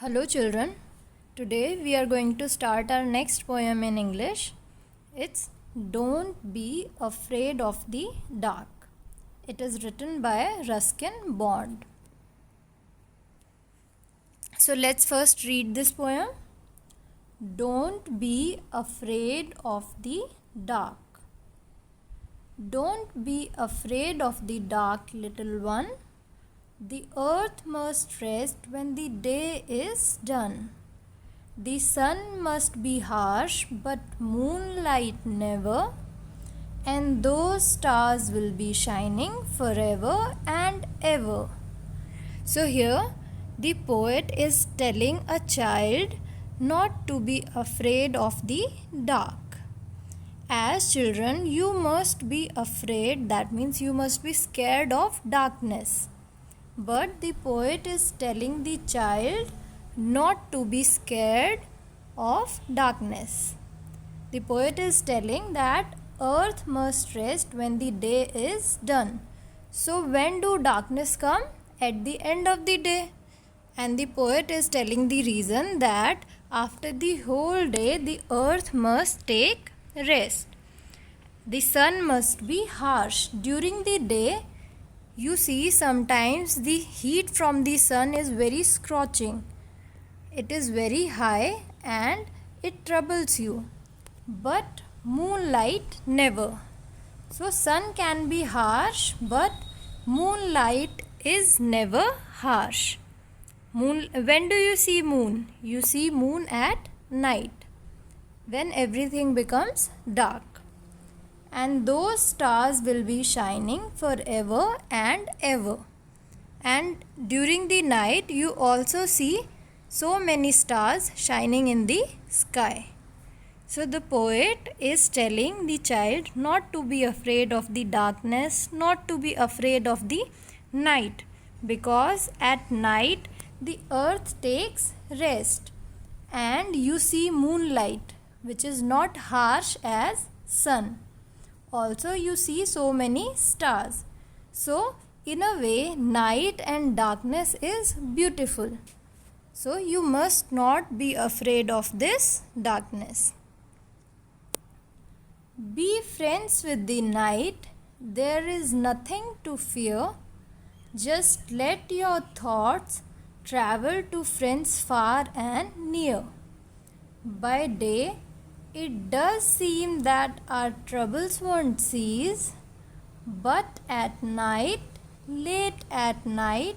Hello children, today we are going to start our next poem in English. It's Don't Be Afraid of the Dark. It is written by Ruskin Bond. So let's first read this poem. Don't be afraid of the dark. Don't be afraid of the dark, little one. The earth must rest when the day is done. The sun must be harsh, but moonlight never, and those stars will be shining forever and ever. So here the poet is telling a child not to be afraid of the dark. As children, you must be afraid, that means you must be scared of darkness. But the poet is telling the child not to be scared of darkness. The poet is telling that earth must rest when the day is done. So when do darkness come? At the end of the day. And the poet is telling the reason that after the whole day the earth must take rest. The sun must be harsh. During the day, you see, sometimes the heat from the sun is very scorching. It is very high and it troubles you. But moonlight never. So sun can be harsh, but moonlight is never harsh. When do you see moon? You see moon at night, when everything becomes dark. And those stars will be shining forever and ever. And during the night, you also see so many stars shining in the sky. So the poet is telling the child not to be afraid of the darkness, not to be afraid of the night, because at night the earth takes rest and you see moonlight, which is not harsh as sun. Also, you see so many stars. So, in a way, night and darkness is beautiful. So, you must not be afraid of this darkness. Be friends with the night. There is nothing to fear. Just let your thoughts travel to friends far and near. By day, it does seem that our troubles won't cease, but at night, late at night,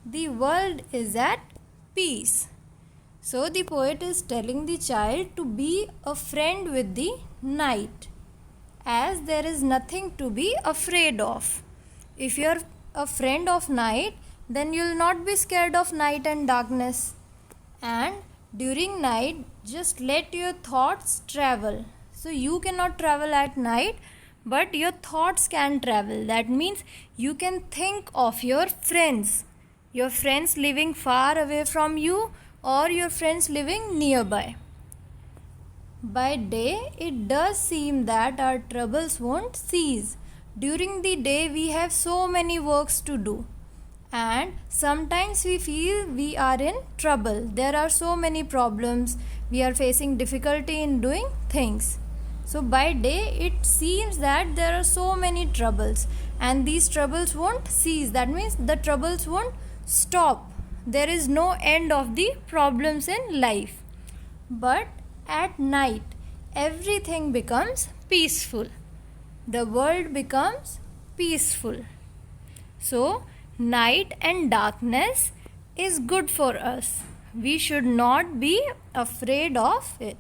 the world is at peace. So the poet is telling the child to be a friend with the night, as there is nothing to be afraid of. If you are a friend of night, then you will not be scared of night and darkness. And during night, just let your thoughts travel. So you cannot travel at night, but your thoughts can travel. That means you can think of your friends living far away from you or your friends living nearby. By day, it does seem that our troubles won't cease. During the day, we have so many works to do. And sometimes we feel we are in trouble. There are so many problems. We are facing difficulty in doing things. So by day, it seems that there are so many troubles. And these troubles won't cease. That means the troubles won't stop. There is no end of the problems in life. But at night, everything becomes peaceful. The world becomes peaceful. So, night and darkness is good for us. We should not be afraid of it.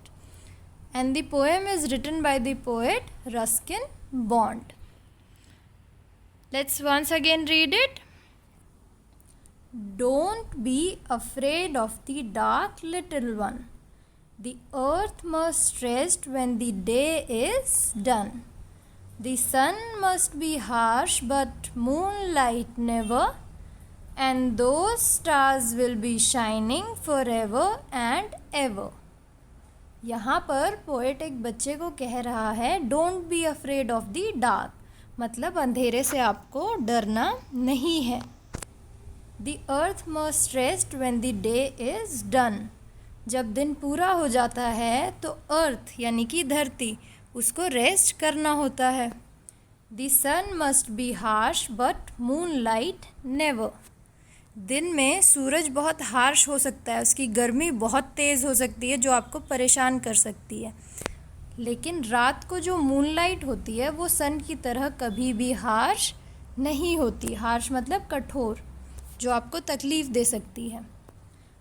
And the poem is written by the poet Ruskin Bond. Let's once again read it. Don't be afraid of the dark, little one. The earth must rest when the day is done. The sun must be harsh, but moonlight never, and those stars will be shining forever and ever. यहाँ पर poet एक बच्चे को कह रहा है don't be afraid of the dark, मतलब अंधेरे से आपको डरना नहीं है. The earth must rest when the day is done. जब दिन पूरा हो जाता है तो अर्थ यानी कि धरती उसको रेस्ट करना होता है. The sun must be harsh but moonlight never. दिन में सूरज बहुत हार्श हो सकता है, उसकी गर्मी बहुत तेज़ हो सकती है जो आपको परेशान कर सकती है, लेकिन रात को जो मूनलाइट होती है वो सन की तरह कभी भी हार्श नहीं होती. हार्श मतलब कठोर, जो आपको तकलीफ़ दे सकती है.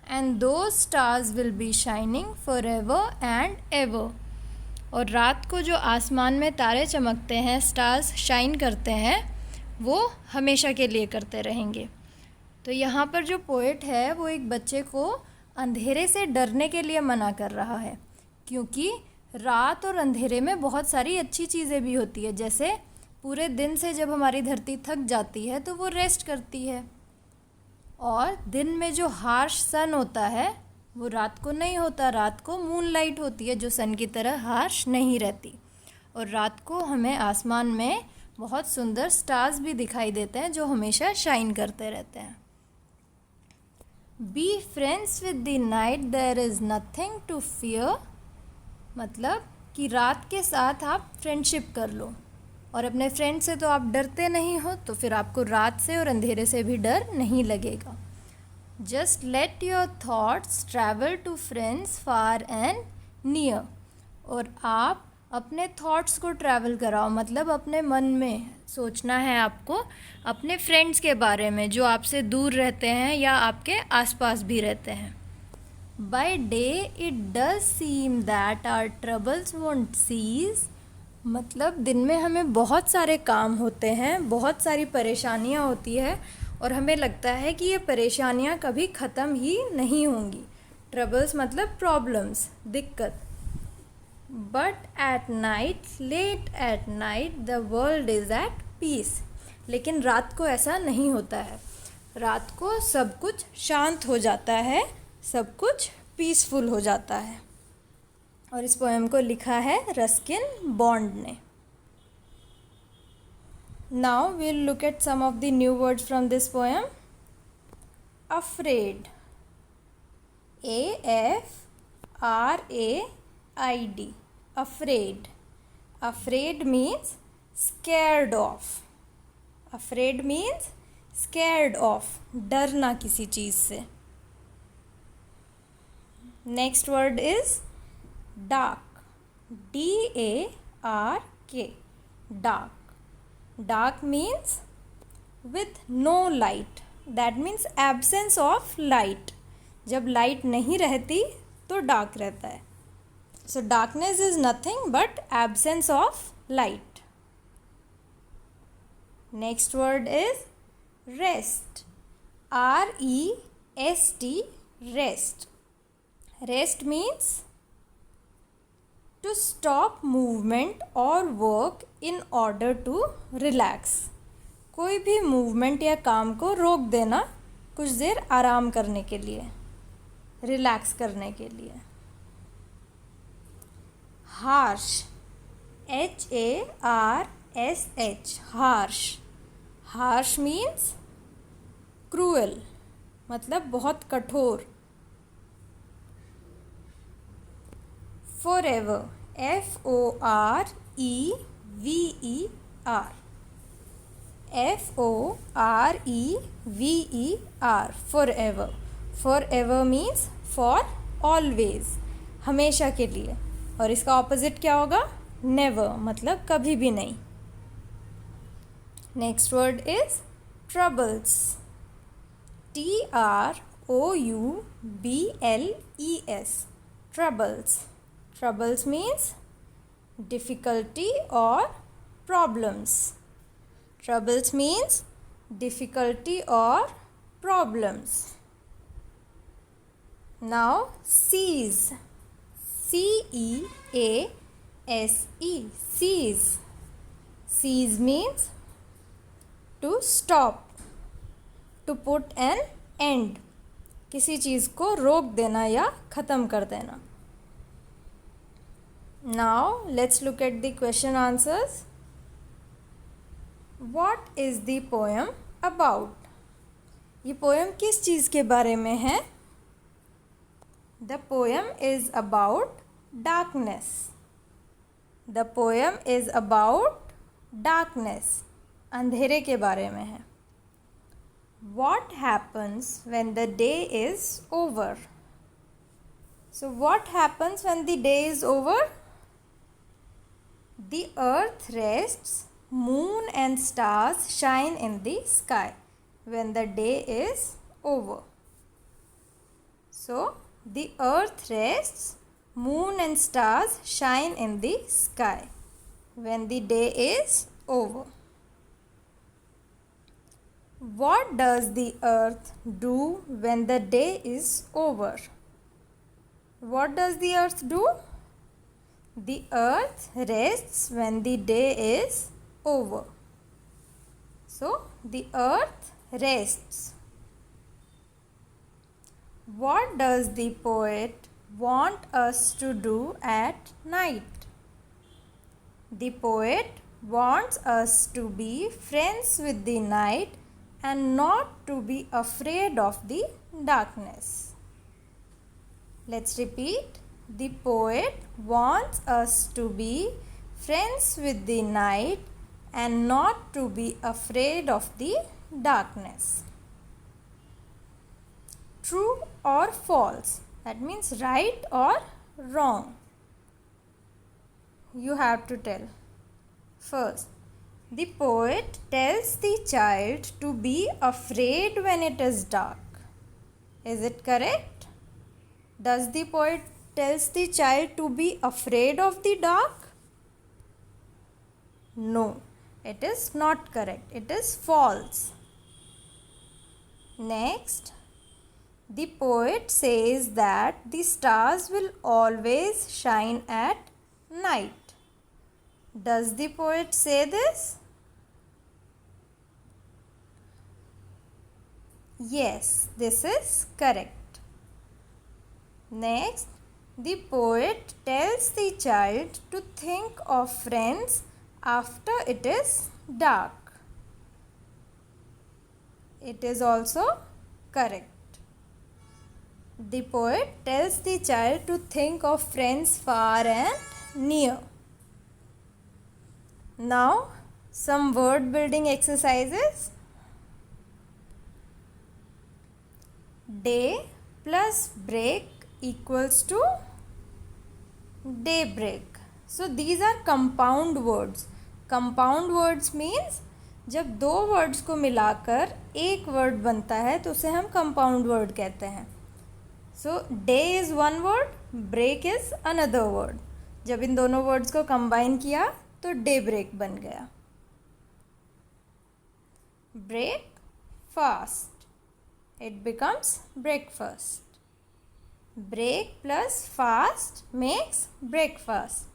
एंड दो stars will be shining for ever and ever. और रात को जो आसमान में तारे चमकते हैं, स्टार्स शाइन करते हैं, वो हमेशा के लिए करते रहेंगे. तो यहाँ पर जो पोएट है वो एक बच्चे को अंधेरे से डरने के लिए मना कर रहा है, क्योंकि रात और अंधेरे में बहुत सारी अच्छी चीज़ें भी होती है. जैसे पूरे दिन से जब हमारी धरती थक जाती है तो वो रेस्ट करती है, और दिन में जो हार्श सन होता है वो रात को नहीं होता. रात को मूनलाइट होती है जो सन की तरह हार्श नहीं रहती. और रात को हमें आसमान में बहुत सुंदर स्टार्स भी दिखाई देते हैं जो हमेशा शाइन करते रहते हैं. Be friends with the night, there is nothing to fear. मतलब कि रात के साथ आप फ्रेंडशिप कर लो, और अपने फ्रेंड से तो आप डरते नहीं हो, तो फिर आपको रात से और अंधेरे से भी डर नहीं लगेगा. Just let your thoughts travel to friends far and near. और आप अपने थॉट्स को ट्रैवल कराओ, मतलब अपने मन में सोचना है आपको अपने फ्रेंड्स के बारे में जो आपसे दूर रहते हैं या आपके आसपास भी रहते हैं. By day it does seem that our troubles won't cease. मतलब दिन में हमें बहुत सारे काम होते हैं, बहुत सारी परेशानियां होती है, और हमें लगता है कि ये परेशानियां कभी ख़त्म ही नहीं होंगी. ट्रबल्स मतलब प्रॉब्लम्स, दिक्कत. But at night, late at night, the world is at peace. लेकिन रात को ऐसा नहीं होता है. रात को सब कुछ शांत हो जाता है, सब कुछ पीसफुल हो जाता है. और इस पोएम को लिखा है रस्किन बॉन्ड ने. Now we'll look at some of the new words from this poem. Afraid, AFRAID, afraid. Afraid means scared of. Afraid means scared of, डरना किसी चीज़ से. Next word is dark, DARK, dark. Dark means with no light. That means absence of light. जब light नहीं रहती तो dark रहता है. So darkness is nothing but absence of light. Next word is rest, REST, rest. Rest means to stop movement or work in order to relax. कोई भी movement या काम को रोक देना कुछ देर आराम करने के लिए, रिलैक्स करने के लिए. Harsh, HARSH, harsh. Harsh means cruel, मतलब बहुत कठोर. Forever, FOREVER, FOREVER, forever. Forever means for always, हमेशा के लिए. और इसका ऑपोजिट क्या होगा? नेवर, मतलब कभी भी नहीं. Next word is troubles, TROUBLES, troubles. Troubles means difficulty or problems. Troubles means difficulty or problems. Now cease, CEASE, cease. Cease means to stop, to put an end. किसी चीज़ को रोक देना या ख़त्म कर देना. Now let's look at the question answers. What is the poem about? ये poem किस चीज़ के बारे में है? The poem is about darkness. The poem is about darkness. अंधेरे के बारे में है. What happens when the day is over? So what happens when the day is over? The earth rests, moon and stars shine in the sky when the day is over. So the earth rests, moon and stars shine in the sky when the day is over. What does the earth do when the day is over? What does the earth do? The earth rests when the day is over. So, the earth rests. What does the poet want us to do at night? The poet wants us to be friends with the night and not to be afraid of the darkness. Let's repeat. The poet wants us to be friends with the night and not to be afraid of the darkness. True or false? That means right or wrong. You have to tell. First, the poet tells the child to be afraid when it is dark. Is it correct? Does the poet tells the child to be afraid of the dark? No, it is not correct. It is false. Next, the poet says that the stars will always shine at night. Does the poet say this? Yes, this is correct. Next, the poet tells the child to think of friends after it is dark. It is also correct. The poet tells the child to think of friends far and near. Now, some word building exercises. Day plus break equals to daybreak. So these are compound words. Compound words means जब दो words को मिलाकर एक word बनता है तो उसे हम कंपाउंड वर्ड कहते हैं. So day is one word, break is another word. जब इन दोनों वर्ड्स को कंबाइन किया तो डे ब्रेक बन गया. Break fast, it becomes breakfast. Break plus fast makes breakfast.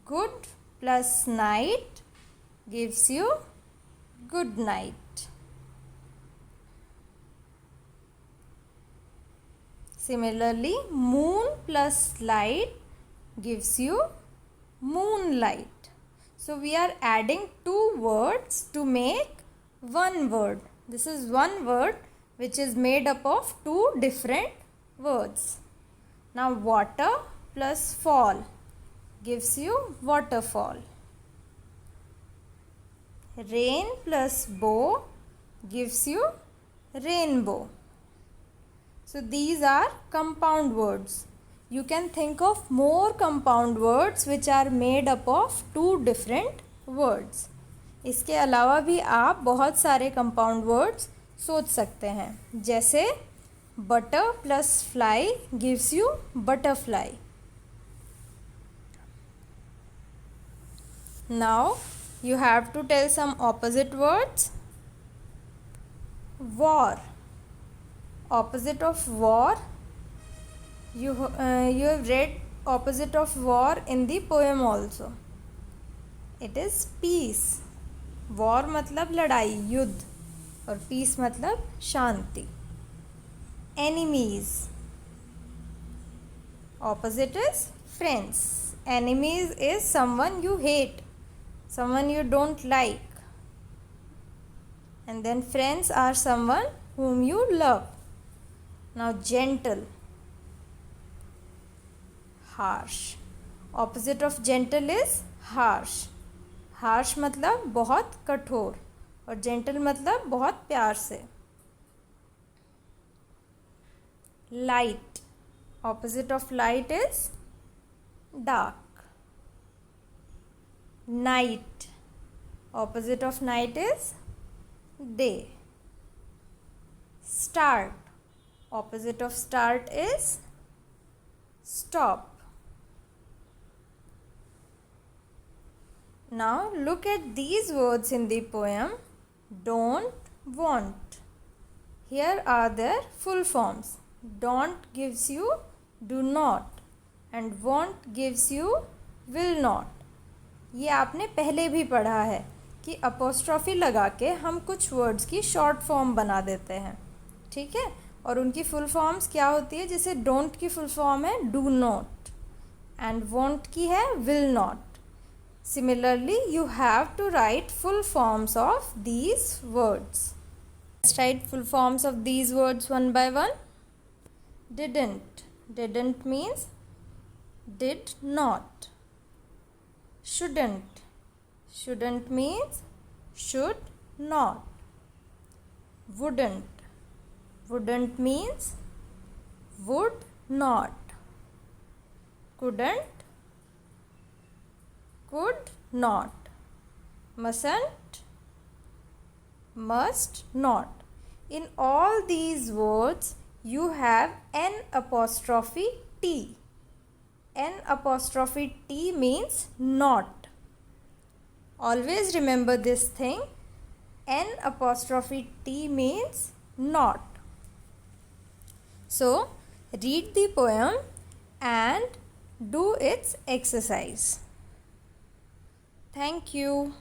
Good plus night gives you good night. Similarly, moon plus light gives you moonlight. So we are adding two words to make one word. This is one word which is made up of two different words. Now water plus fall gives you waterfall. Rain plus bow gives you rainbow. So these are compound words. You can think of more compound words which are made up of two different words. इसके अलावा भी आप बहुत सारे compound words सोच सकते हैं, जैसे butter plus fly gives you butterfly. Now you have to tell some opposite words. War. Opposite of war. You have read opposite of war in the poem also. It is peace. War मतलब लड़ाई, युद्ध, और peace मतलब शांति. Enemies. Opposite is friends. Enemies is someone you hate, someone you don't like. and then friends are someone whom you love. Now gentle, harsh. Opposite of gentle is harsh. harsh मतलब बहुत कठोर और gentle मतलब बहुत प्यार से. Light, opposite of light is dark. Night, opposite of night is day. Start, opposite of start is stop. Now look at these words in the poem. Don't, want. Here are their full forms. Don't gives you do not and want gives you will not. ये आपने पहले भी पढ़ा है कि apostrophe लगा के हम कुछ वर्ड्स की शॉर्ट फॉर्म बना देते हैं, ठीक है. और उनकी फुल फॉर्म्स क्या होती है? जैसे डोंट की फुल फॉर्म है डू नॉट एंड वॉन्ट की है will not. Similarly, you have to write full forms of these words. Let's write full forms of these words one by one. Didn't. Didn't means did not. Shouldn't. Shouldn't means should not. Wouldn't. Wouldn't means would not. Couldn't. Could not. Mustn't. Must not. In all these words you have N apostrophe T. N apostrophe T means not. Always remember this thing. N apostrophe T means not. So read the poem and do its exercise. Thank you.